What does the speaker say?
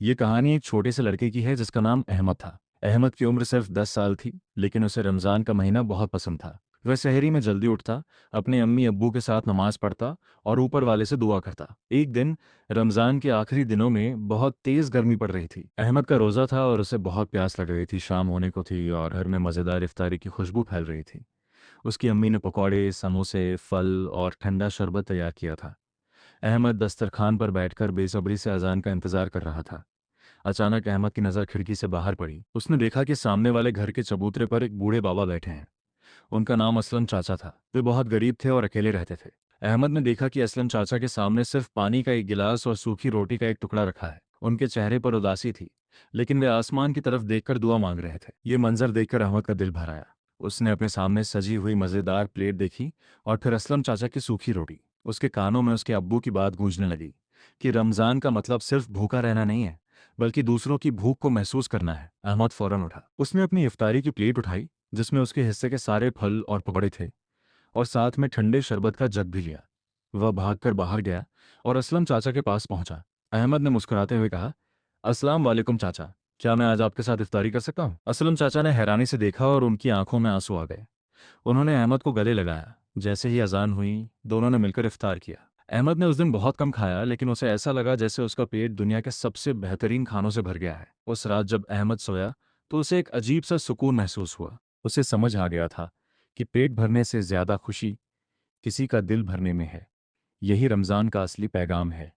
ये कहानी एक छोटे से लड़के की है जिसका नाम अहमद था। अहमद की उम्र सिर्फ 10 साल थी, लेकिन उसे रमज़ान का महीना बहुत पसंद था। वह सहरी में जल्दी उठता, अपने अम्मी अब्बू के साथ नमाज पढ़ता और ऊपर वाले से दुआ करता। एक दिन रमज़ान के आखिरी दिनों में बहुत तेज़ गर्मी पड़ रही थी। अहमद का रोज़ा था और उसे बहुत प्यास लग रही थी। शाम होने को थी और घर में मज़ेदार इफ्तारी की खुशबू फैल रही थी। उसकी अम्मी ने पकौड़े, समोसे, फल और ठंडा शरबत तैयार किया था। अहमद दस्तरखान पर बैठकर बेसब्री से अजान का इंतज़ार कर रहा था। अचानक अहमद की नज़र खिड़की से बाहर पड़ी। उसने देखा कि सामने वाले घर के चबूतरे पर एक बूढ़े बाबा बैठे हैं। उनका नाम असलम चाचा था। वे बहुत गरीब थे और अकेले रहते थे। अहमद ने देखा कि असलम चाचा के सामने सिर्फ पानी का एक गिलास और सूखी रोटी का एक टुकड़ा रखा है। उनके चेहरे पर उदासी थी, लेकिन वे आसमान की तरफ देखकर दुआ मांग रहे थे। ये मंजर देखकर अहमद का दिल भर आया। उसने अपने सामने सजी हुई मज़ेदार प्लेट देखी और फिर असलम चाचा की सूखी रोटी। उसके कानों में उसके अब्बू की बात गूंजने लगी कि रमज़ान का मतलब सिर्फ भूखा रहना नहीं है, बल्कि दूसरों की भूख को महसूस करना है। अहमद फौरन उठा। उसने अपनी इफ्तारी की प्लेट उठाई, जिसमें उसके हिस्से के सारे फल और पकौड़े थे, और साथ में ठंडे शरबत का जग भी लिया। वह भागकर बाहर गया और असलम चाचा के पास पहुंचा। अहमद ने मुस्कुराते हुए कहा, अस्सलाम वालेकुम चाचा, क्या मैं आज आपके साथ इफ्तारी कर सकता हूँ? असलम चाचा ने हैरानी से देखा और उनकी आंखों में आंसू आ गए। उन्होंने अहमद को गले लगाया। जैसे ही अजान हुई, दोनों ने मिलकर इफ्तार किया। अहमद ने उस दिन बहुत कम खाया, लेकिन उसे ऐसा लगा जैसे उसका पेट दुनिया के सबसे बेहतरीन खानों से भर गया है। उस रात जब अहमद सोया, तो उसे एक अजीब सा सुकून महसूस हुआ। उसे समझ आ गया था कि पेट भरने से ज्यादा खुशी किसी का दिल भरने में है। यही रमज़ान का असली पैगाम है।